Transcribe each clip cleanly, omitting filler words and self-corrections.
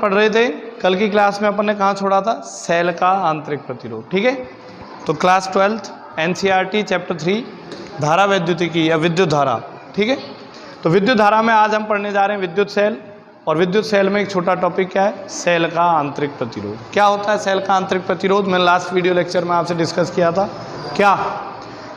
पढ़ रहे थे, कल की क्लास में अपन ने कहाँ छोड़ा था? सेल का आंतरिक प्रतिरोध। ठीक है, तो क्लास 12 NCERT चैप्टर 3 धारा वैद्युतिकी या विद्युत धारा। ठीक है, तो विद्युत धारा में आज हम पढ़ने जा रहे हैं विद्युत सेल, और विद्युत सेल में एक छोटा टॉपिक क्या है? सेल का आंतरिक प्रतिरोध। क्या होता है सेल का आंतरिक प्रतिरोध? मैंने लास्ट वीडियो लेक्चर में आपसे डिस्कस किया था क्या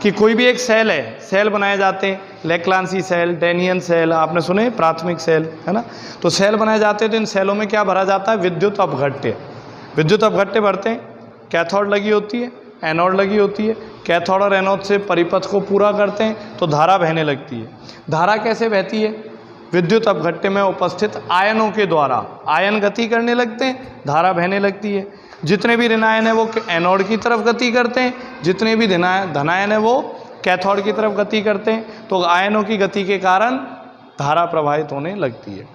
कि कोई भी एक सेल है, सेल बनाए जाते हैं, लेक्लांसी सेल, डेनियन सेल, आपने सुने, प्राथमिक सेल, है ना। तो सेल बनाए जाते हैं, तो इन सेलों में क्या भरा जाता है? विद्युत अपघट्य। विद्युत अपघट्य भरते हैं, कैथोड लगी होती है, एनोड लगी होती है, कैथोड और एनोड से परिपथ को पूरा करते हैं तो धारा बहने लगती है। धारा कैसे बहती है? विद्युत अपघट्य में उपस्थित आयनों के द्वारा। आयन गति करने लगते हैं, धारा बहने लगती है। जितने भी ऋणायन है वो एनोड की तरफ गति करते हैं, जितने भी धनायन है वो कैथोड की तरफ गति करते हैं, तो आयनों की गति के कारण धारा प्रवाहित होने लगती है।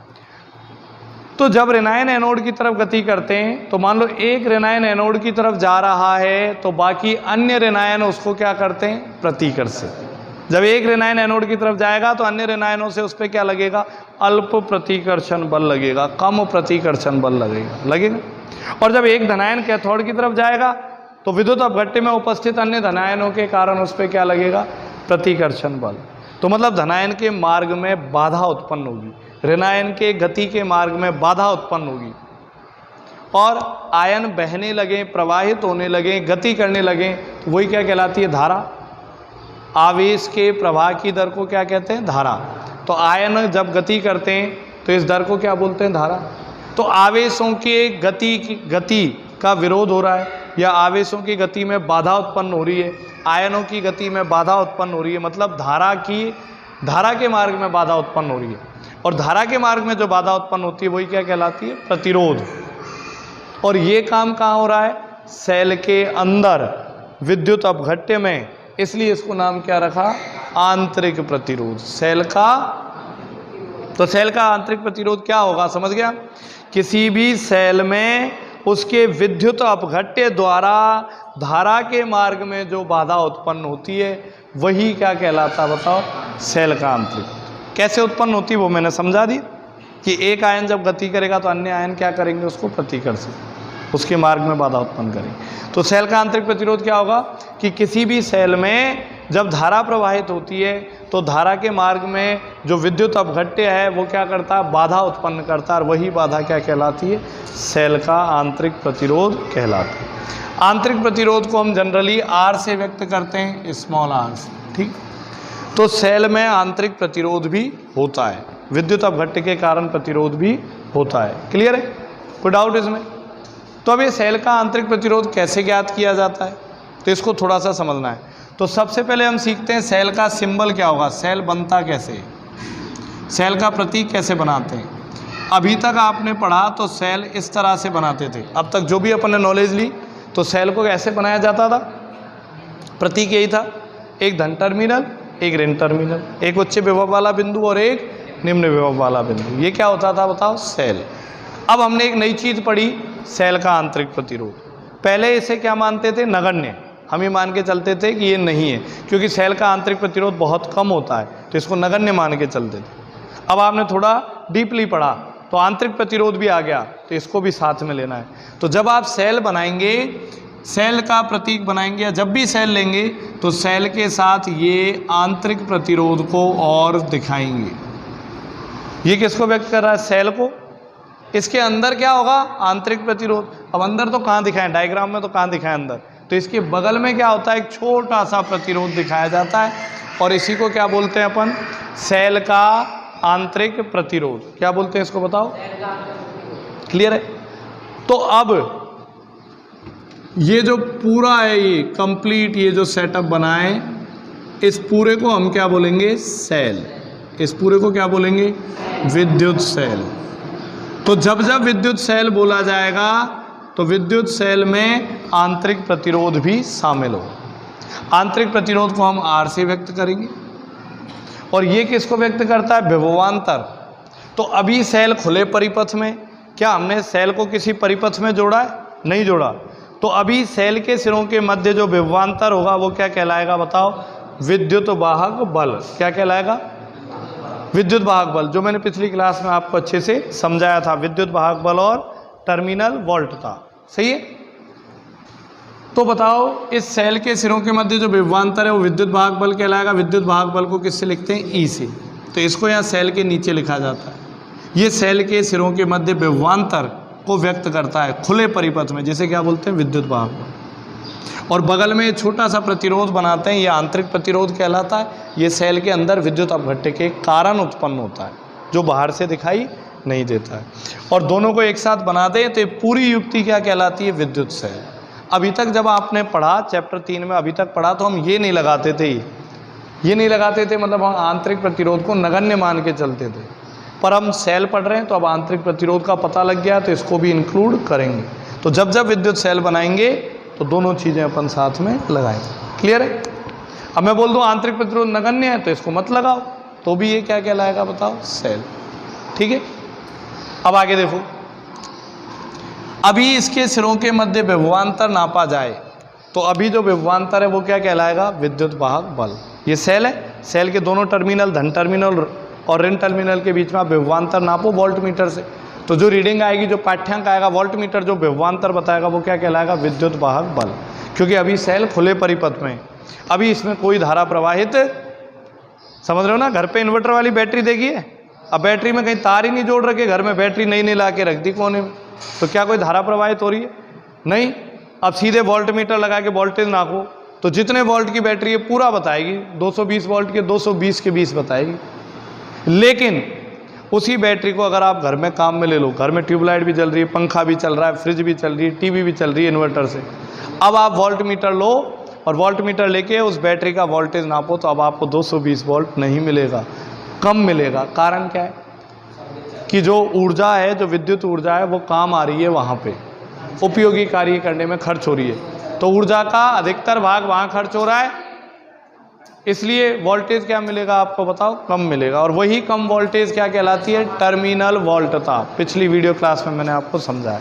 तो जब ऋणायन एनोड की तरफ गति करते हैं, तो मान लो एक ऋणायन एनोड की तरफ जा रहा है, तो बाकी अन्य ऋणायन उसको क्या करते हैं? प्रतिकर्ष। जब एक ऋणायन एनोड की तरफ जाएगा तो अन्य ऋणायनों से उस पर क्या लगेगा? अल्प प्रतिकर्षण बल लगेगा, कम प्रतिकर्षण बल लगेगा। और जब एक धनायन कैथोड की तरफ जाएगा तो विद्युत अपघट्य में उपस्थित अन्य धनायनों के कारण उस पर क्या लगेगा? प्रतिकर्षण बल। तो मतलब धनायन के मार्ग में बाधा उत्पन्न होगी, ऋणायन के गति के मार्ग में बाधा उत्पन्न होगी, और आयन बहने लगे, प्रवाहित होने लगे, गति करने लगे, तो वही क्या कहलाती है? धारा। आवेश के प्रवाह की दर को क्या कहते हैं? धारा। तो आयन जब गति करते हैं तो इस दर को क्या बोलते हैं? धारा। तो आवेशों के गति का विरोध हो रहा है, या आवेशों की गति में बाधा उत्पन्न हो रही है, आयनों की गति में बाधा उत्पन्न हो रही है, मतलब धारा के मार्ग में बाधा उत्पन्न हो रही है। और धारा के मार्ग में जो बाधा उत्पन्न होती है वही क्या कहलाती है? प्रतिरोध। और ये काम कहाँ हो रहा है? सेल के अंदर, विद्युत अपघट्य में, इसलिए इसको नाम क्या रखा? आंतरिक प्रतिरोध। सेल का आंतरिक प्रतिरोध क्या होगा? समझ गया? किसी भी सेल में उसके विद्युत अपघट्य द्वारा धारा के मार्ग में जो बाधा उत्पन्न होती है वही क्या कहलाता है? बताओ, सेल का आंतरिक। कैसे उत्पन्न होती है वो मैंने समझा दी कि एक आयन जब गति करेगा तो अन्य आयन क्या करेंगे? उसको प्रतिकर्षित, उसके मार्ग में बाधा उत्पन्न करेंगे। तो सेल का आंतरिक प्रतिरोध क्या होगा कि किसी भी सेल में जब धारा प्रवाहित होती है तो धारा के मार्ग में जो विद्युत अपघट्य है वो क्या करता है? बाधा उत्पन्न करता है, और वही बाधा क्या कहलाती है? सेल का आंतरिक प्रतिरोध कहलाता है। आंतरिक प्रतिरोध को हम जनरली R से व्यक्त करते हैं, स्मॉल r से। ठीक, तो सेल में आंतरिक प्रतिरोध भी होता है, विद्युत अपघट्य के कारण प्रतिरोध भी होता है। क्लियर है? कोई डाउट इसमें? तो अब ये सेल का आंतरिक प्रतिरोध कैसे ज्ञात किया जाता है, तो इसको थोड़ा सा समझना है। तो सबसे पहले हम सीखते हैं सेल का सिंबल क्या होगा, सेल बनता कैसे, सेल का प्रतीक कैसे बनाते हैं। अभी तक आपने पढ़ा तो सेल इस तरह से बनाते थे, अब तक जो भी अपन ने नॉलेज ली तो सेल को कैसे बनाया जाता था? प्रतीक यही था, एक धन टर्मिनल, एक ऋण टर्मिनल, एक उच्च विभव वाला बिंदु और एक निम्न विभव वाला बिंदु। ये क्या होता था? बताओ, सेल। अब हमने एक नई चीज़ पढ़ी, सेल का आंतरिक प्रतिरोध। पहले इसे क्या मानते थे? नगण्य। हम ये मान के चलते थे कि ये नहीं है, क्योंकि सेल का आंतरिक प्रतिरोध बहुत कम होता है, तो इसको नगण्य मान के चलते थे। अब आपने थोड़ा डीपली पढ़ा तो आंतरिक प्रतिरोध भी आ गया, तो इसको भी साथ में लेना है। तो जब आप सेल बनाएंगे, सेल का प्रतीक बनाएंगे, या जब भी सेल लेंगे तो सेल के साथ ये आंतरिक प्रतिरोध को और दिखाएंगे। ये किसको व्यक्त कर रहा है? सेल को। इसके अंदर क्या होगा? आंतरिक प्रतिरोध। अब अंदर तो कहाँ दिखाएं? डायग्राम में तो कहाँ दिखाएं अंदर? तो इसके बगल में क्या होता है? एक छोटा सा प्रतिरोध दिखाया जाता है, और इसी को क्या बोलते हैं अपन? सेल का आंतरिक प्रतिरोध। क्या बोलते हैं इसको? बताओ। क्लियर है? तो अब ये जो पूरा है, ये कंप्लीट, ये जो सेटअप बना है, इस पूरे को हम क्या बोलेंगे? सेल। इस पूरे को क्या बोलेंगे? विद्युत सेल। तो जब जब विद्युत सेल बोला जाएगा तो विद्युत सेल में आंतरिक प्रतिरोध भी शामिल हो। आंतरिक प्रतिरोध को हम R से व्यक्त करेंगे, और ये किसको व्यक्त करता है? विभवांतर। तो अभी सेल खुले परिपथ में, क्या हमने सेल को किसी परिपथ में जोड़ा है? नहीं जोड़ा। तो अभी सेल के सिरों के मध्य जो विभवांतर होगा वो क्या कहलाएगा? बताओ, विद्युत वाहक बल। क्या कहलाएगा? विद्युत वाहक बल, जो मैंने पिछली क्लास में आपको अच्छे से समझाया था। विद्युत वाहक बल और टर्मिनल वोल्ट था। सही है। तो बताओ इस सेल के सिरों के मध्य जो विभवांतर है वो विद्युत वाहक बल कहलाएगा। विद्युत वाहक बल को किससे लिखते हैं? ई से। तो इसको यहाँ सेल के नीचे लिखा जाता है। ये सेल के सिरों के मध्य विभवांतर को व्यक्त करता है खुले परिपथ में, जिसे क्या बोलते हैं? विद्युत वाहक बल। और बगल में छोटा सा प्रतिरोध बनाते हैं, ये आंतरिक प्रतिरोध कहलाता है। ये सेल के अंदर विद्युत अपघट्य के कारण उत्पन्न होता है, जो बाहर से दिखाई नहीं देता है। और दोनों को एक साथ बना दें तो ये पूरी युक्ति क्या कहलाती है? विद्युत सेल। अभी तक जब आपने पढ़ा चैप्टर 3 में अभी तक पढ़ा तो हम ये नहीं लगाते थे, ये नहीं लगाते थे, मतलब हम आंतरिक प्रतिरोध को नगण्य मान के चलते थे। पर हम सेल पढ़ रहे हैं तो अब आंतरिक प्रतिरोध का पता लग गया तो इसको भी इंक्लूड करेंगे। तो जब जब विद्युत सेल बनाएंगे तो दोनों चीज़ें अपन साथ में लगाएंगे। क्लियर है? अब मैं बोल दूँ आंतरिक प्रतिरोध नगण्य है तो इसको मत लगाओ, तो भी ये क्या कहलाएगा बताओ? सेल। ठीक है। अब आगे देखो, अभी इसके सिरों के मध्य विभवांतर नापा जाए तो अभी जो विभवांतर है वो क्या कहलाएगा? विद्युत वाहक बल। ये सेल है, सेल के दोनों टर्मिनल धन टर्मिनल और ऋण टर्मिनल के बीच में आप विभवांतर नापो वोल्ट मीटर से, तो जो रीडिंग आएगी, जो पाठ्यांक आएगा वोल्ट मीटर, जो विभवांतर बताएगा वो क्या कहलाएगा? विद्युत वाहक बल। क्योंकि अभी सेल खुले परिपथ में, अभी इसमें कोई धारा प्रवाहित, समझ रहे हो ना? घर पे इन्वर्टर वाली बैटरी देखिए, अब बैटरी में कहीं तार ही नहीं जोड़ रखे, घर में बैटरी नई नई ला के रख दी कोने में, तो क्या कोई धारा प्रवाहित हो रही है? नहीं। अब सीधे वोल्ट मीटर लगा के वोल्टेज नापो तो जितने वोल्ट की बैटरी है पूरा बताएगी, 220 वोल्ट के 220 के 20 बताएगी। लेकिन उसी बैटरी को अगर आप घर में काम में ले लो, घर में ट्यूबलाइट भी जल रही है, पंखा भी चल रहा है, फ्रिज भी चल रही है, टीवी भी चल रही है इन्वर्टर से, अब आप वोल्ट मीटर लो और वोल्ट मीटर लेके उस बैटरी का वोल्टेज नापो तो अब आपको 220 वोल्ट नहीं मिलेगा, कम मिलेगा। कारण क्या है? कि जो ऊर्जा है, जो विद्युत ऊर्जा है वो काम आ रही है वहाँ पे, उपयोगी कार्य करने में खर्च हो रही है, तो ऊर्जा का अधिकतर भाग वहाँ खर्च हो रहा है, इसलिए वोल्टेज क्या मिलेगा आपको बताओ? कम मिलेगा। और वही कम वोल्टेज क्या कहलाती है? टर्मिनल वोल्टता। पिछली वीडियो क्लास में मैंने आपको समझाया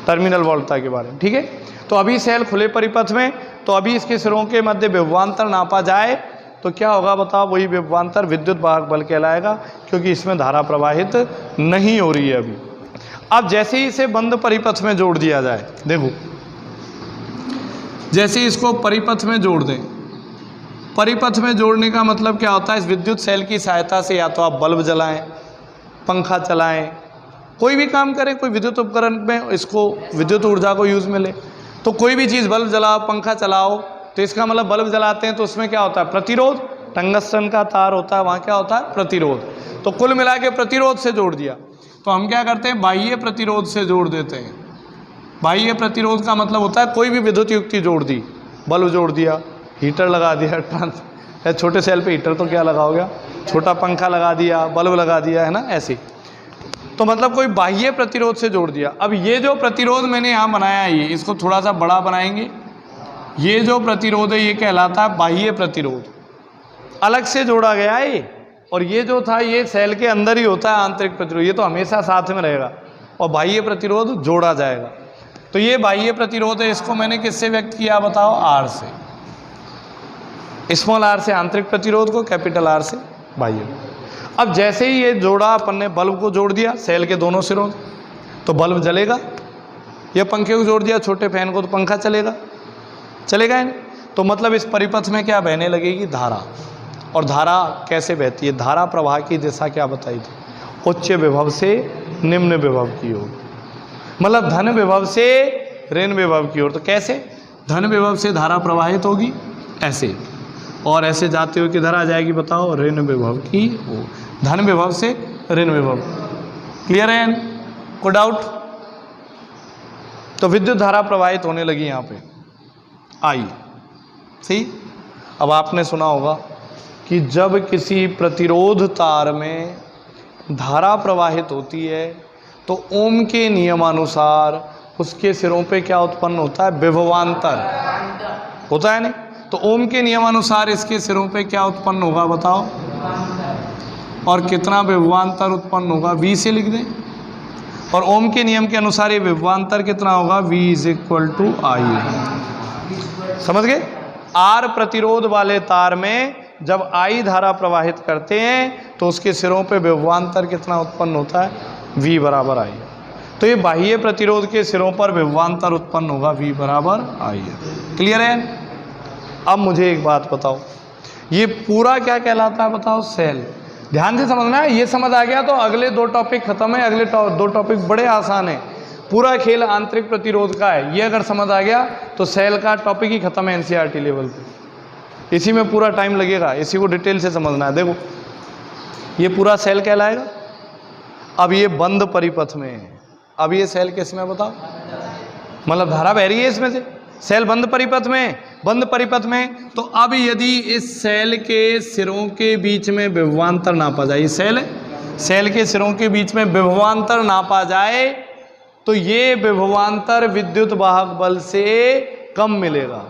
टर्मिनल वोल्टता के बारे में। ठीक है। तो अभी सेल खुले परिपथ में, तो अभी इसके सिरों के मध्य विभवांतर नापा जाए तो क्या होगा बताओ? वही विभवांतर विद्युत वाहक बल कहलाएगा, क्योंकि इसमें धारा प्रवाहित नहीं हो रही है अभी। अब जैसे ही इसे बंद परिपथ में जोड़ दिया जाए, देखो जैसे इसको परिपथ में जोड़ दें, परिपथ में जोड़ने का मतलब क्या होता है? इस विद्युत सेल की सहायता से या तो आप बल्ब जलाएं, पंखा चलाएं, कोई भी काम करें, कोई विद्युत उपकरण में इसको विद्युत ऊर्जा को यूज़ में ले, तो कोई भी चीज़, बल्ब जलाओ, पंखा चलाओ, तो इसका मतलब बल्ब जलाते हैं तो उसमें क्या होता है? प्रतिरोध। टंगस्टन का तार होता है, वहाँ क्या होता है? प्रतिरोध। तो कुल मिला के प्रतिरोध से जोड़ दिया। तो हम क्या करते हैं? बाह्य प्रतिरोध से जोड़ देते हैं। बाह्य प्रतिरोध का मतलब होता है कोई भी विद्युत युक्ति जोड़ दी, बल्ब जोड़ दिया, हीटर लगा दिया, छोटे सेल पे हीटर तो क्या लगाओगे, छोटा पंखा लगा दिया, बल्ब लगा दिया, है ना? ऐसे। तो मतलब कोई बाह्य प्रतिरोध से जोड़ दिया। अब ये जो प्रतिरोध मैंने यहाँ बनाया है, ये इसको थोड़ा सा बड़ा बनाएंगे, ये जो प्रतिरोध है ये कहलाता है बाह्य प्रतिरोध, अलग से जोड़ा गया है। और ये जो था ये सेल के अंदर ही होता है आंतरिक प्रतिरोध, ये तो हमेशा साथ में रहेगा, और बाह्य प्रतिरोध जोड़ा जाएगा। तो ये बाह्य प्रतिरोध है, इसको मैंने किससे व्यक्त किया बताओ? आर से। स्मॉल आर से आंतरिक प्रतिरोध को, कैपिटल आर से बाह्य। अब जैसे ही ये जोड़ा, अपन ने बल्ब को जोड़ दिया सेल के दोनों सिरों, तो बल्ब जलेगा, या पंखे को जोड़ दिया छोटे फैन को तो पंखा चलेगा, चलेगा ही नहीं। तो मतलब इस परिपथ में क्या बहने लगेगी? धारा। और धारा कैसे बहती है? धारा प्रवाह की दिशा क्या बताई थी? उच्च विभव से निम्न विभव की ओर, मतलब धन विभव से ऋण विभव की ओर। तो कैसे? धन विभव से धारा प्रवाहित होगी ऐसे, और ऐसे जाते हुए किधर आ जाएगी बताओ? ऋण विभव की ओर। धन विभव से ऋण विभव। क्लियर है? कोई डाउट? तो विद्युत धारा प्रवाहित होने लगी यहाँ पे आई। सही। अब आपने सुना होगा कि जब किसी प्रतिरोध तार में धारा प्रवाहित होती है तो ओम के नियमानुसार उसके सिरों पे क्या उत्पन्न होता है? विभवांतर होता है नहीं? तो ओम के नियमानुसार इसके सिरों पे क्या उत्पन्न होगा बताओ? और कितना विभवांतर उत्पन्न होगा? V से लिख दें। और ओम के नियम के अनुसार ये विभवांतर कितना होगा? V = I। समझ गए? R प्रतिरोध वाले तार में जब I धारा प्रवाहित करते हैं तो उसके सिरों पे विभवांतर कितना उत्पन्न होता है? V = I। तो ये बाह्य प्रतिरोध के सिरों पर विभवांतर उत्पन्न होगा V बराबर I। क्लियर है? अब मुझे एक बात बताओ, ये पूरा क्या कहलाता है बताओ? सेल। ध्यान से समझना है, ये समझ आ गया तो अगले 2 टॉपिक खत्म है। अगले 2 टॉपिक बड़े आसान है। पूरा खेल आंतरिक प्रतिरोध का है, ये अगर समझ आ गया तो सेल का टॉपिक ही खत्म है एनसीईआरटी लेवल पे। इसी में पूरा टाइम लगेगा, इसी को डिटेल से समझना है। देखो ये पूरा सेल कहलाएगा। अब ये बंद परिपथ में है। अब ये सेल किस में बताओ? मतलब धारा बह रही है इसमें से, सेल बंद परिपथ में। बंद परिपथ में तो अब यदि इस सेल के सिरों के बीच में विभवांतर नापा जाए, ये सेल है, सेल के सिरों के बीच में विभवांतर नापा जाए तो ये विभवांतर विद्युत वाहक बल से कम मिलेगा,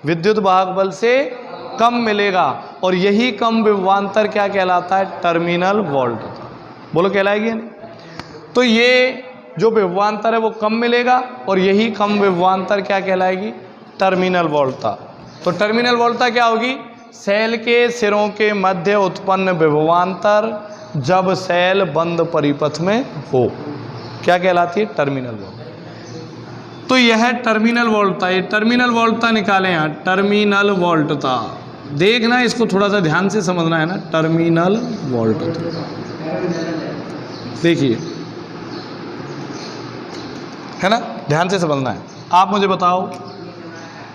विद्युत वाहक बल से कम मिलेगा। और यही कम विभवांतर क्या कहलाता है? Terminal volt. बोलो कहलाएगी नहीं? तो ये जो विभवांतर है वो कम मिलेगा और यही कम विभवांतर क्या कहलाएगी? टर्मिनल वोल्टता। तो टर्मिनल वोल्टता क्या होगी? सेल के सिरों के मध्य उत्पन्न विभवांतर जब सेल बंद परिपथ में हो, क्या कहलाती है? Terminal volt. तो यह टर्मिनल वोल्टता, ये टर्मिनल वोल्टता निकालें यहाँ, टर्मिनल वोल्टता। देखना इसको थोड़ा सा ध्यान से समझना है ना, टर्मिनल वोल्टता। देखिए है ना, ध्यान से समझना है। आप मुझे बताओ,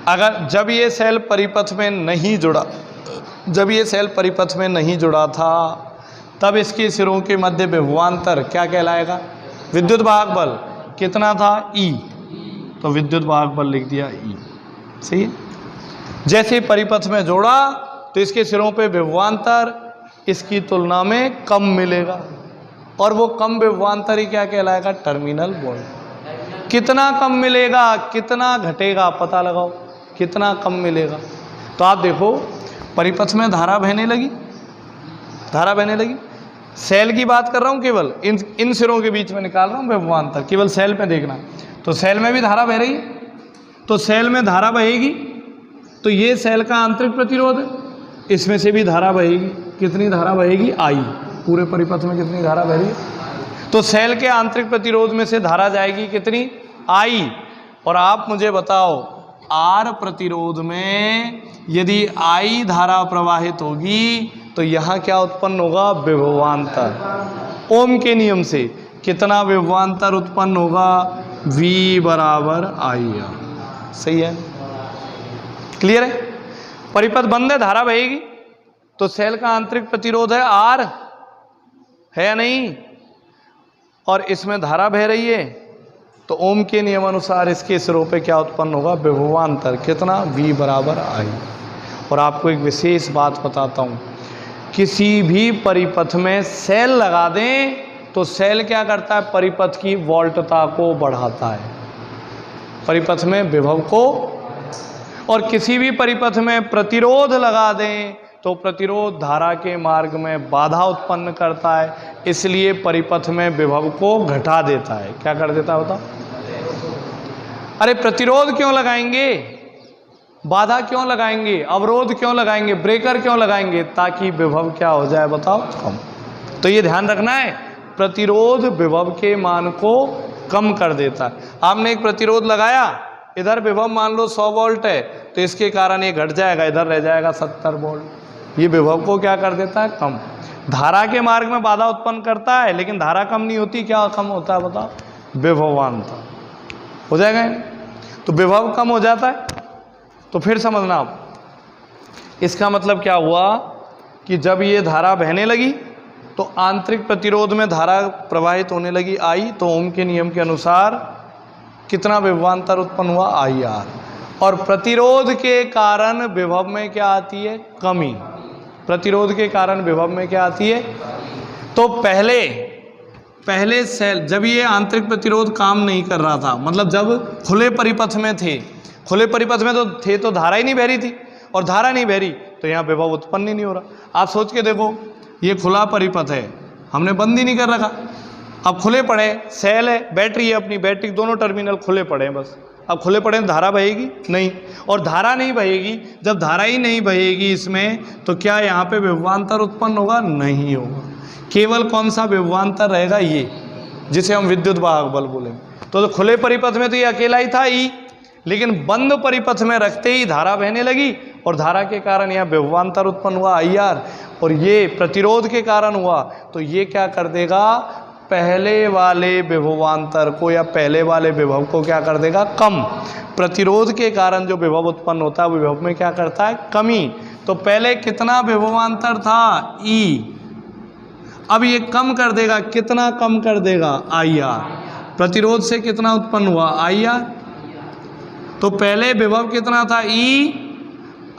अगर जब ये सेल परिपथ में नहीं जुड़ा, जब ये सेल परिपथ में नहीं जुड़ा था तब इसके सिरों के मध्य विभवांतर क्या कहलाएगा? विद्युत वाहक बल कितना था? E। तो विद्युत वाहक बल लिख दिया E। सही है। जैसे परिपथ में जोड़ा तो इसके सिरों पे विभवांतर इसकी तुलना में कम मिलेगा और वो कम विभवांतर ही क्या कहलाएगा? Terminal volt. कितना कम मिलेगा, कितना घटेगा, पता लगाओ कितना कम मिलेगा। तो आप देखो परिपथ में धारा बहने लगी, धारा बहने लगी। सेल की बात कर रहा हूँ, केवल इन सिरों के बीच में निकाल रहा हूँ विभवांतर, केवल सेल पे देखना। तो सेल में भी धारा बह रही है, तो सेल में धारा बहेगी तो ये सेल का आंतरिक प्रतिरोध है, इसमें से भी धारा बहेगी। कितनी धारा बहेगी? I। पूरे परिपथ में कितनी धारा बह रही है? तो सेल के आंतरिक प्रतिरोध में से धारा जाएगी कितनी? I। और आप मुझे बताओ R प्रतिरोध में यदि I धारा प्रवाहित होगी तो यहाँ क्या उत्पन्न होगा? विभवांतर। ओम के नियम से कितना विभवांतर उत्पन्न होगा? V बराबर IR। सही है, क्लियर है? परिपथ बंद है, धारा बहेगी तो सेल का आंतरिक प्रतिरोध है R, है या नहीं? और इसमें धारा बह रही है तो ओम के नियम अनुसार इसके सिरों पे क्या उत्पन्न होगा? विभवांतर। कितना? V बराबर I। और आपको एक विशेष बात बताता हूँ, किसी भी परिपथ में सेल लगा दें तो सेल क्या करता है? परिपथ की वोल्टता को बढ़ाता है, परिपथ में विभव को। और किसी भी परिपथ में प्रतिरोध लगा दें तो प्रतिरोध धारा के मार्ग में बाधा उत्पन्न करता है, इसलिए परिपथ में विभव को घटा देता है। क्या कर देता है बताओ? अरे प्रतिरोध क्यों लगाएंगे, बाधा क्यों लगाएंगे, अवरोध क्यों लगाएंगे, ब्रेकर क्यों लगाएंगे? ताकि विभव क्या हो जाए बताओ? कम। तो ये ध्यान रखना है, प्रतिरोध विभव के मान को कम कर देता है। आपने एक प्रतिरोध लगाया, इधर विभव मान लो 100 वोल्ट है तो इसके कारण ये घट जाएगा, इधर रह जाएगा 70 वोल्ट। ये विभव को क्या कर देता है? कम। धारा के मार्ग में बाधा उत्पन्न करता है लेकिन धारा कम नहीं होती, क्या कम होता है बताओ? विभवांतर। हो जाएगा? तो विभव कम हो जाता है। तो फिर समझना आप, इसका मतलब क्या हुआ कि जब ये धारा बहने लगी तो आंतरिक प्रतिरोध में धारा प्रवाहित होने लगी I, तो ओम के नियम के अनुसार कितना विभवांतर उत्पन्न हुआ? IR। और प्रतिरोध के कारण विभव में क्या आती है? कमी। प्रतिरोध के कारण विभव में क्या आती है? तो पहले सेल जब ये आंतरिक प्रतिरोध काम नहीं कर रहा था, मतलब जब खुले परिपथ में थे, खुले परिपथ में तो थे तो धारा ही नहीं बह रही थी, और धारा नहीं बह रही तो यहाँ विभव उत्पन्न ही नहीं हो रहा। आप सोच के देखो, ये खुला परिपथ है, हमने बंद ही नहीं कर रखा, अब खुले पड़े, सेल है, बैटरी है, अपनी बैटरी दोनों टर्मिनल खुले पड़े हैं बस। अब खुले पड़े धारा बहेगी नहीं, और धारा नहीं बहेगी, जब धारा ही नहीं बहेगी इसमें तो क्या यहाँ पे विभवांतर उत्पन्न होगा? नहीं होगा। केवल कौन सा विभवांतर रहेगा? ये जिसे हम विद्युत वाहक बल बोलेंगे। तो खुले परिपथ में तो ये अकेला ही था ई, लेकिन बंद परिपथ में रखते ही धारा बहने लगी और धारा के कारण यहाँ विभवांतर उत्पन्न हुआ IR, और ये प्रतिरोध के कारण हुआ। तो ये क्या कर देगा, पहले वाले विभवांतर को या पहले वाले विभव को क्या कर देगा, कम। प्रतिरोध के कारण जो विभव उत्पन्न होता है वो विभव में क्या करता है, कमी। तो पहले कितना विभवांतर था E, अब ये कम कर देगा, कितना कम कर देगा, IR। प्रतिरोध से कितना उत्पन्न हुआ, IR। तो पहले विभव कितना था E,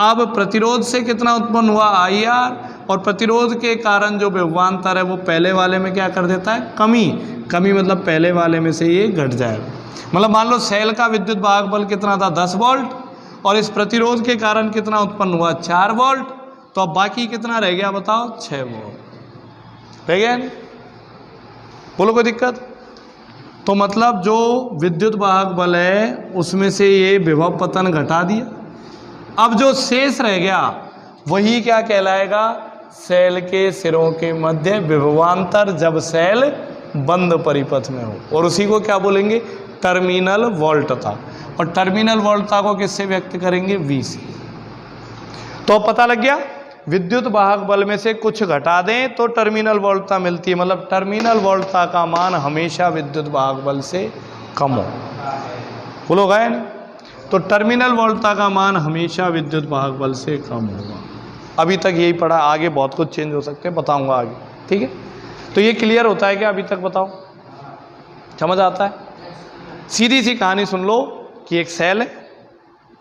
अब प्रतिरोध से कितना उत्पन्न हुआ, IR, और प्रतिरोध के कारण जो विभवांतर है वो पहले वाले में क्या कर देता है, कमी। कमी मतलब पहले वाले में से ये घट जाएगा। मतलब मान लो सेल का विद्युत वाहक बल कितना था, 10 वोल्ट, और इस प्रतिरोध के कारण कितना उत्पन्न हुआ, 4 वोल्ट। तो अब बाकी कितना रह गया बताओ, 6 वोल्ट रह गया। बोलो कोई दिक्कत? तो मतलब जो विद्युत वाहक बल है उसमें से ये विभव पतन घटा दिया। अब जो शेष रह गया वही क्या कहलाएगा, सेल के सिरों के मध्य विभवांतर, जब सेल बंद परिपथ में हो, और उसी को क्या बोलेंगे, टर्मिनल वोल्टता। और टर्मिनल वोल्टता को किससे व्यक्त करेंगे, V से। तो अब पता लग गया, विद्युत वाहक बल में से कुछ घटा दें तो टर्मिनल वोल्टता मिलती है। मतलब टर्मिनल वोल्टता का मान हमेशा विद्युत वाहक बल से कम हो। बोलो गए ना? तो टर्मिनल वोल्टता का मान हमेशा विद्युत वाहक बल से कम होगा। अभी तक यही पढ़ा, आगे बहुत कुछ चेंज हो सकते हैं, बताऊंगा आगे, ठीक है। तो ये क्लियर होता है क्या अभी तक, बताओ, समझ आता है? सीधी सी कहानी सुन लो कि एक सेल है,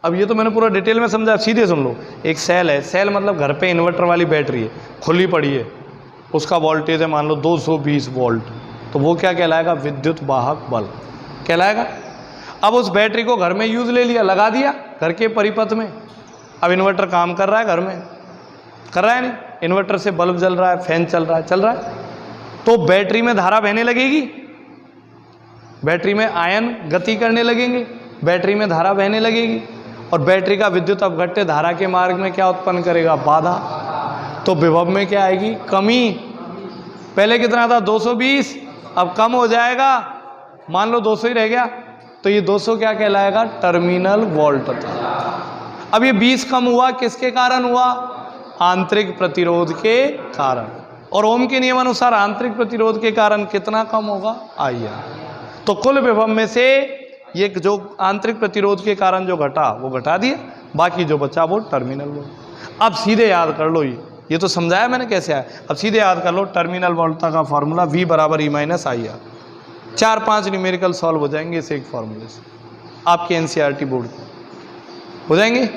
अब ये तो मैंने पूरा डिटेल में समझा, सीधे सुन लो। एक सेल है, सेल मतलब घर पे इन्वर्टर वाली बैटरी है, खुली पड़ी है, उसका वोल्टेज है मान लो 220 वोल्ट, तो वो क्या कहलाएगा, विद्युत वाहक बल कहलाएगा। अब उस बैटरी को घर में यूज़ ले लिया, लगा दिया घर के परिपथ में। अब इन्वर्टर काम कर रहा है, घर में कर रहा है नहीं, इन्वर्टर से बल्ब जल रहा है, फैन चल रहा है, तो बैटरी में धारा बहने लगेगी, बैटरी में आयन गति करने लगेंगे, बैटरी में धारा बहने लगेगी, और बैटरी का विद्युत अपघट्य धारा के मार्ग में क्या उत्पन्न करेगा, बाधा। तो विभव में क्या आएगी, कमी। पहले कितना था, 220, अब कम हो जाएगा, मान लो 200 ही रह गया, तो ये 200 क्या कहलाएगा, टर्मिनल वोल्ट था। अब ये 20 कम हुआ, किसके कारण हुआ, आंतरिक प्रतिरोध के कारण। और ओम के नियमानुसार आंतरिक प्रतिरोध के कारण कितना कम होगा, IR। तो कुल विभव में से ये जो आंतरिक प्रतिरोध के कारण जो घटा वो घटा दिया, बाकी जो बचा वो टर्मिनल वोल्ट। अब सीधे याद कर लो, ये तो समझाया मैंने कैसे आया, अब सीधे याद कर लो टर्मिनल वोल्टता का फॉर्मूला V बराबर E minus IR। 4-5 numerical solve हो जाएंगे इस एक फॉर्मूले से, आपके NCERT बोर्ड हो जाएंगे।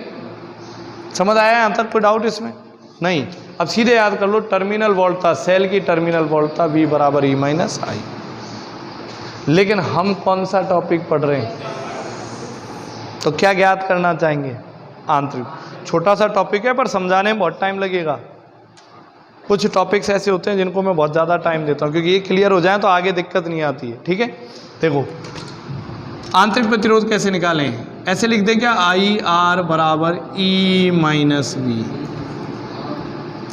समझ आया यहाँ तक, कोई डाउट इसमें नहीं? अब सीधे याद कर लो टर्मिनल वोल्टता, सेल की टर्मिनल वोल्टता V बराबर E माइनस I। लेकिन हम कौन सा टॉपिक पढ़ रहे हैं, तो क्या ज्ञात करना चाहेंगे, आंतरिक। छोटा सा टॉपिक है पर समझाने में बहुत टाइम लगेगा। कुछ टॉपिक्स ऐसे होते हैं जिनको मैं बहुत ज़्यादा टाइम देता हूँ, क्योंकि ये क्लियर हो जाए तो आगे दिक्कत नहीं आती है, ठीक है। देखो आंतरिक प्रतिरोध कैसे निकालें, ऐसे लिख दें क्या, IR बराबर E minus V,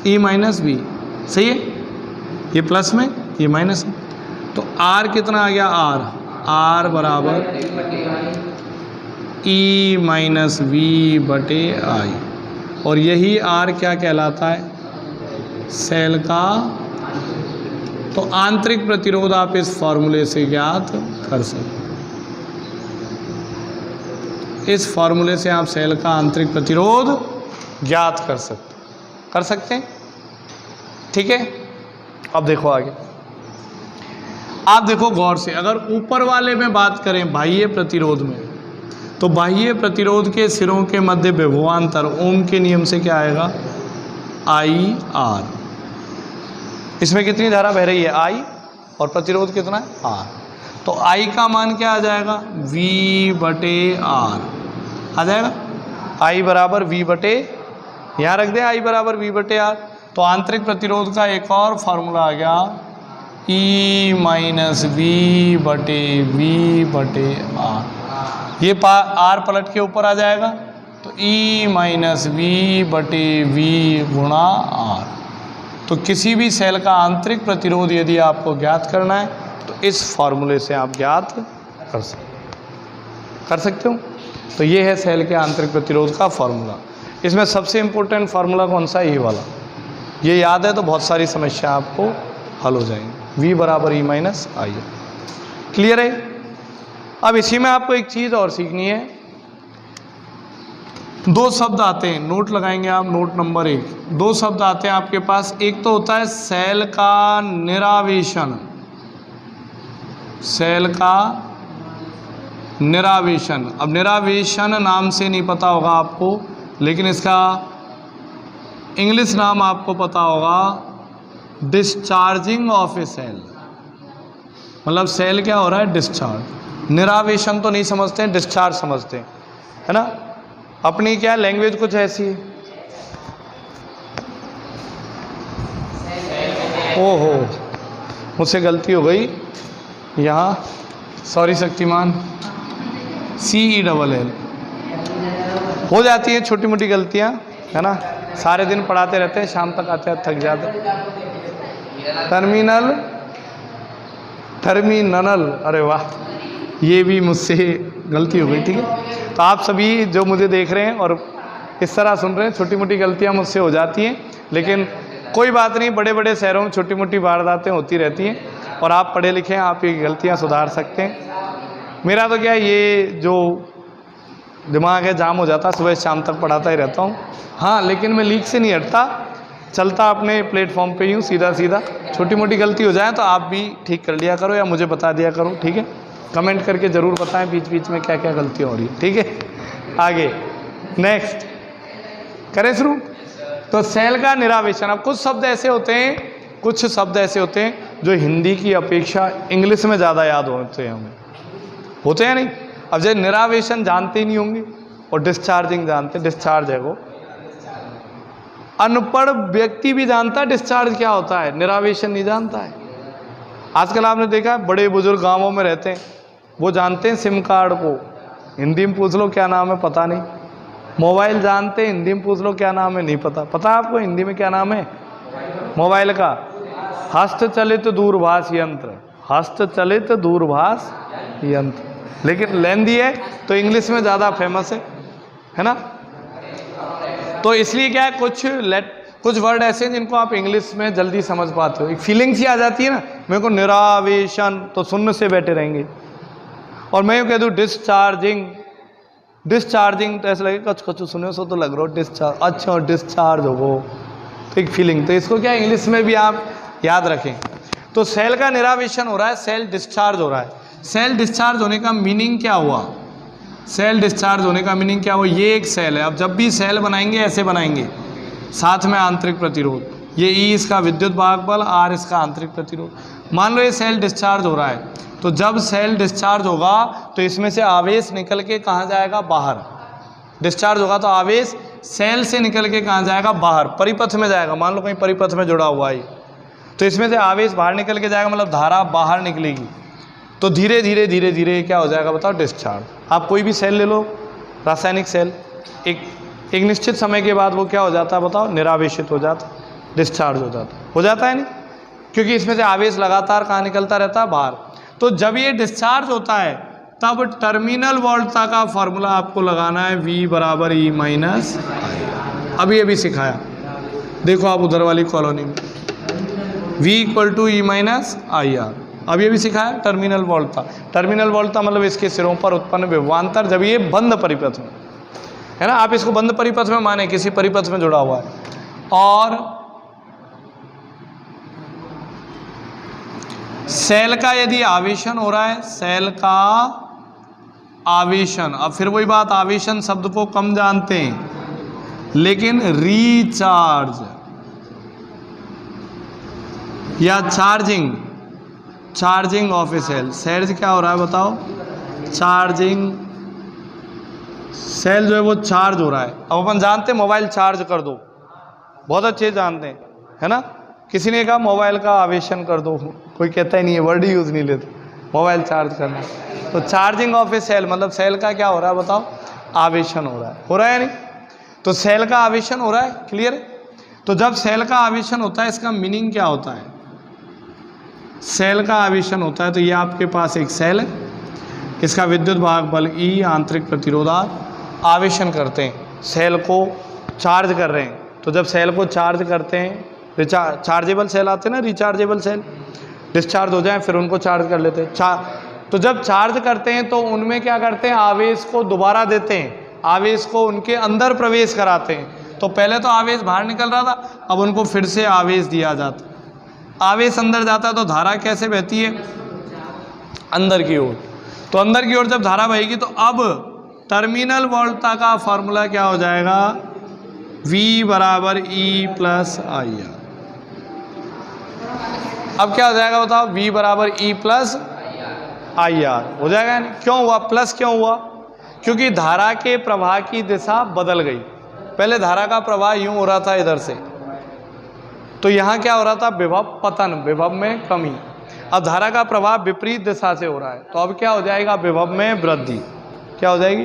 E minus V, सही है, ये प्लस में ये माइनस में। तो R कितना आ गया, R बराबर E माइनस V बटे I, और यही R क्या कहलाता है, सेल का। तो आंतरिक प्रतिरोध आप इस फॉर्मूले से ज्ञात कर सकते, इस फॉर्मूले से आप सेल का आंतरिक प्रतिरोध ज्ञात कर सकते हैं, ठीक है। अब देखो आगे, आप देखो गौर से, अगर ऊपर वाले में बात करें बाह्य प्रतिरोध में, तो बाह्य प्रतिरोध के सिरों के मध्य विभवांतर ओम के नियम से क्या आएगा, IR। इसमें कितनी धारा बह रही है, I, और प्रतिरोध कितना है, R। तो I का मान क्या आ जाएगा, V बटे R आ जाएगा। I बराबर V बटे, यहाँ रख दें I बराबर V बटे R। तो आंतरिक प्रतिरोध का एक और फार्मूला आ गया, E माइनस V बटे R। ये R पलट के ऊपर आ जाएगा, तो E माइनस V बटे V गुणा R। तो किसी भी सेल का आंतरिक प्रतिरोध यदि आपको ज्ञात करना है तो इस फॉर्मूले से आप ज्ञात कर सकते हो। तो ये है सेल के आंतरिक प्रतिरोध का फॉर्मूला। इसमें सबसे इम्पोर्टेंट फार्मूला कौन सा है? ये वाला। ये याद है तो बहुत सारी समस्या आपको हल हो जाएंगी। V बराबर E माइनस आई। क्लियर है? अब इसी में आपको एक चीज़ और सीखनी है। दो शब्द आते हैं, नोट लगाएंगे आप, नोट नंबर 1। दो शब्द आते हैं आपके पास। एक तो होता है सेल का निरावेशन, सेल का निरावेशन। अब निरावेशन नाम से नहीं पता होगा आपको, लेकिन इसका इंग्लिश नाम आपको पता होगा, डिस्चार्जिंग ऑफ ए सेल। मतलब सेल क्या हो रहा है? डिस्चार्ज। निरावेशन तो नहीं समझते हैं, डिस्चार्ज समझते हैं, है ना। अपनी क्या लैंग्वेज कुछ ऐसी है। ओहो, मुझसे गलती हो गई यहाँ, सॉरी शक्तिमान। CELL हो जाती है छोटी मोटी गलतियाँ, है ना। सारे दिन पढ़ाते रहते हैं, शाम तक आते हैं थक जाते। टर्मिनल, अरे वाह, ये भी मुझसे गलती हो गई। ठीक है, तो आप सभी जो मुझे देख रहे हैं और इस तरह सुन रहे हैं, छोटी मोटी गलतियां मुझसे हो जाती हैं, लेकिन कोई बात नहीं। बड़े बड़े शहरों में छोटी मोटी वारदातें होती रहती हैं और आप पढ़े लिखे हैं, आप ये गलतियां सुधार सकते हैं। मेरा तो क्या, ये जो दिमाग है जाम हो जाता, सुबह शाम तक पढ़ाता ही रहता हूँ। हाँ, लेकिन मैं लीक से नहीं हटता, चलता अपने प्लेटफॉर्म पे ही हूँ सीधा सीधा। छोटी मोटी गलती हो जाए तो आप भी ठीक कर लिया करो या मुझे बता दिया करो। ठीक है, कमेंट करके ज़रूर बताएं बीच बीच में क्या क्या गलतियाँ हो रही है। ठीक है, आगे नेक्स्ट करें शुरू। तो सेल का निरावेशन। अब कुछ शब्द ऐसे होते हैं, कुछ शब्द ऐसे होते हैं जो हिंदी की अपेक्षा इंग्लिश में ज़्यादा याद होते हैं हमें, होते हैं नहीं। अब जैसे निरावेशन जानते ही नहीं होंगे और डिस्चार्जिंग जानते, डिस्चार्ज है वो। अनपढ़ व्यक्ति भी जानता है डिस्चार्ज क्या होता है, निरावेशन नहीं जानता है। आजकल आपने देखा बड़े बुजुर्ग गांवों में रहते हैं, वो जानते हैं सिम कार्ड को, हिंदी में पूछ लो क्या नाम है पता नहीं। मोबाइल जानते हैं, हिंदी में पूछ लो क्या नाम है नहीं पता। पता है आपको हिंदी में क्या नाम है मोबाइल का? हस्तचलित दूरभाष यंत्र, हस्तचलित दूरभाष यंत्र। लेकिन लेंदी है तो इंग्लिश में ज़्यादा फेमस है ना। तो इसलिए क्या है, कुछ वर्ड ऐसे हैं जिनको आप इंग्लिश में जल्दी समझ पाते हो। एक फीलिंग सी आ जाती है ना, मेरे को निरावेशन तो सुनने से बैठे रहेंगे, और मैं यूँ कह दूँ डिस्चार्जिंग, डिस्चार्जिंग तो ऐसा लगे कच कच सुने सो तो लग रहा हो डिस्चार्ज, अच्छा डिस्चार्ज हो, तो एक फीलिंग। तो इसको क्या इंग्लिश में भी आप याद रखें। तो सेल का निरावेशन हो रहा है, सेल डिस्चार्ज हो रहा है। सेल डिस्चार्ज होने का मीनिंग क्या हुआ? सेल डिस्चार्ज होने का मीनिंग क्या हुआ? ये एक सेल है। अब जब भी सेल बनाएंगे ऐसे बनाएंगे, साथ में आंतरिक प्रतिरोध, ये E इसका विद्युत वाहक बल, R इसका आंतरिक प्रतिरोध। मान लो ये सेल डिस्चार्ज हो रहा है, तो जब सेल डिस्चार्ज होगा तो इसमें से आवेश निकल के कहाँ जाएगा? बाहर। डिस्चार्ज होगा तो आवेश सेल से निकल के कहाँ जाएगा? बाहर, परिपथ में जाएगा। मान लो कहीं परिपथ में जुड़ा हुआ है, तो इसमें से आवेश बाहर निकल के जाएगा, मतलब धारा बाहर निकलेगी। तो धीरे धीरे धीरे धीरे क्या हो जाएगा बताओ? डिस्चार्ज। आप कोई भी सेल ले लो, रासायनिक सेल, एक निश्चित समय के बाद वो क्या हो जाता है बताओ? निरावेशित हो जाता, डिस्चार्ज हो जाता है नहीं, क्योंकि इसमें से आवेश लगातार कहाँ निकलता रहता है? बाहर। तो जब ये डिस्चार्ज होता है तब टर्मिनल वोल्टता का फॉर्मूला आपको लगाना है, V बराबर E माइनस आई। अभी सिखाया, देखो आप उधर वाली कॉलोनी में V equal to E minus I R. अभी सिखाया टर्मिनल वोल्टता। टर्मिनल वोल्टता मतलब इसके सिरों पर उत्पन्न विभवांतर जब ये बंद परिपथ में है ना। आप इसको बंद परिपथ में माने, किसी परिपथ में जुड़ा हुआ है, और सेल का यदि आवेशन हो रहा है, सेल का आवेशन, अब फिर वही बात, आवेशन शब्द को कम जानते हैं, लेकिन रिचार्ज या charging of a cell, cell से क्या हो रहा है बताओ? चार्जिंग, सेल जो है वो चार्ज हो रहा है। अब अपन जानते हैं मोबाइल चार्ज कर दो, बहुत अच्छे जानते हैं, है ना। किसी ने कहा मोबाइल का आवेशन कर दो, कोई कहता ही नहीं है, वर्ड ही यूज़ नहीं लेते, मोबाइल चार्ज करना। तो चार्जिंग ऑफ ए सेल मतलब सेल का क्या हो रहा है बताओ? आवेशन हो रहा है नहीं? तो सेल का आवेशन हो रहा है, क्लियर है। तो जब सेल का आवेशन होता है इसका मीनिंग क्या होता है? सेल का आवेशन होता है, तो ये आपके पास एक सेल है, इसका विद्युत वाहक बल E, आंतरिक प्रतिरोध R, आवेशन करते हैं, सेल को चार्ज कर रहे हैं। तो जब सेल को चार्ज करते हैं, चार्जेबल सेल आते हैं ना, रिचार्जेबल सेल, डिस्चार्ज हो जाए फिर उनको चार्ज कर लेते हैं। तो जब चार्ज करते हैं तो उनमें क्या करते हैं, आवेश को दोबारा देते हैं, आवेश को उनके अंदर प्रवेश कराते हैं। तो पहले तो आवेश बाहर निकल रहा था, अब उनको फिर से आवेश दिया जाता है। आवेश अंदर जाता है तो धारा कैसे बहती है, अंदर की ओर। तो अंदर की ओर जब धारा बहेगी तो अब टर्मिनल वोल्टता का फॉर्मूला क्या हो जाएगा, V बराबर E प्लस IR। अब क्या हो जाएगा बताओ, V बराबर E प्लस IR हो जाएगा। क्यों हुआ प्लस, क्यों हुआ, क्योंकि धारा के प्रवाह की दिशा बदल गई। पहले धारा का प्रवाह यूं हो रहा था इधर से, तो यहाँ क्या हो रहा था, विभव पतन, विभव में कमी। अब धारा का प्रवाह विपरीत दिशा से हो रहा है, तो अब क्या हो जाएगा, विभव में वृद्धि। क्या हो जाएगी,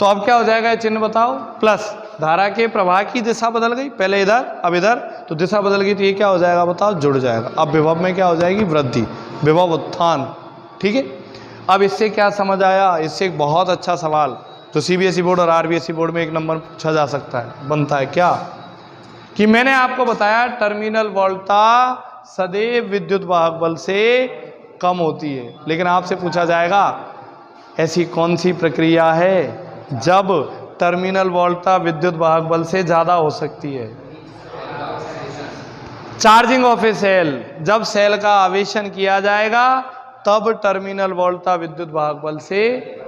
तो अब क्या हो जाएगा, चिन्ह बताओ, प्लस। धारा के प्रवाह की दिशा बदल गई, पहले इधर अब इधर, तो दिशा बदल गई, तो ये क्या हो जाएगा बताओ, जुड़ जाएगा। अब विभव में क्या हो जाएगी, वृद्धि, विभव उत्थान। ठीक है, अब इससे क्या समझ आया, इससे एक बहुत अच्छा सवाल जो CBSE बोर्ड और RBSE बोर्ड में 1 नंबर पूछा जा सकता है, बनता है क्या, कि मैंने आपको बताया टर्मिनल वोल्टता सदैव विद्युत वाहक बल से कम होती है, लेकिन आपसे पूछा जाएगा ऐसी कौन सी प्रक्रिया है जब टर्मिनल वोल्टता विद्युत वाहक बल से ज़्यादा हो सकती है। चार्जिंग ऑफ ए सेल, जब सेल का आवेशन किया जाएगा तब टर्मिनल वोल्टता विद्युत वाहक बल से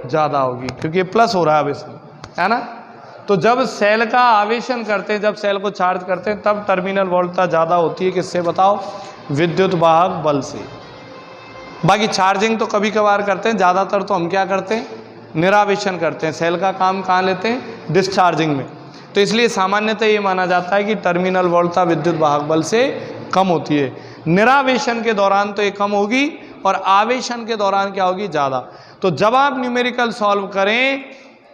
ज़्यादा होगी, क्योंकि प्लस हो रहा है आवेशन, है ना। तो जब सेल का आवेशन करते हैं, जब सेल को चार्ज करते हैं, तब टर्मिनल वोल्टता ज़्यादा होती है, किससे बताओ, विद्युत वाहक बल से। बाकी चार्जिंग तो कभी कभार करते हैं, ज़्यादातर तो हम क्या करते हैं, निरावेशन करते हैं। सेल का काम कहाँ लेते हैं, डिस्चार्जिंग में। तो इसलिए सामान्यतः ये माना जाता है कि टर्मिनल वोल्टता विद्युत वाहक बल से कम होती है। निरावेशन के दौरान तो ये कम होगी और आवेशन के दौरान क्या होगी, ज़्यादा। तो जब आप न्यूमेरिकल सॉल्व करें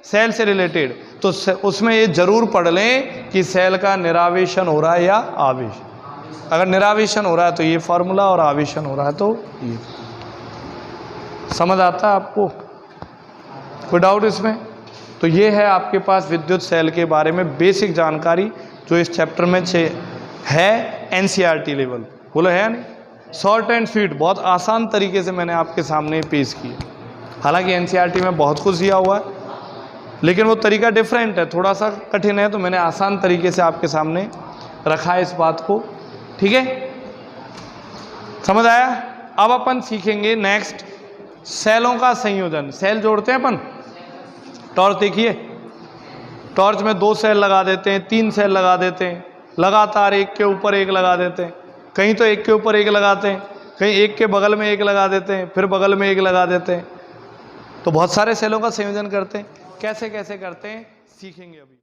सेल से रिलेटेड, तो उसमें ये जरूर पढ़ लें कि सेल का निरावेशन हो रहा है या आवेश। अगर निरावेशन हो रहा है तो ये फॉर्मूला, और आवेशन हो रहा है तो ये। समझ आता है आपको, कोई डाउट इसमें? तो ये है आपके पास विद्युत सेल के बारे में बेसिक जानकारी जो इस चैप्टर में है, NCERT लेवल। बोलो है नहीं, शॉर्ट एंड स्वीट, बहुत आसान तरीके से मैंने आपके सामने पेश किया। हालांकि NCERT में बहुत कुछ दिया हुआ है, लेकिन वो तरीका डिफरेंट है, थोड़ा सा कठिन है, तो मैंने आसान तरीके से आपके सामने रखा है इस बात को। ठीक है, समझ आया? अब अपन सीखेंगे नेक्स्ट सेलों का संयोजन। सेल जोड़ते हैं अपन, टॉर्च देखिए, टॉर्च में 2 सेल लगा देते हैं, 3 सेल लगा देते हैं, लगातार एक के ऊपर एक लगा देते हैं, कहीं तो एक के ऊपर एक लगाते हैं, कहीं एक के बगल में एक लगा देते हैं, फिर बगल में एक लगा देते हैं। तो बहुत सारे सेलों का संयोजन करते हैं। कैसे कैसे करते हैं सीखेंगे अभी।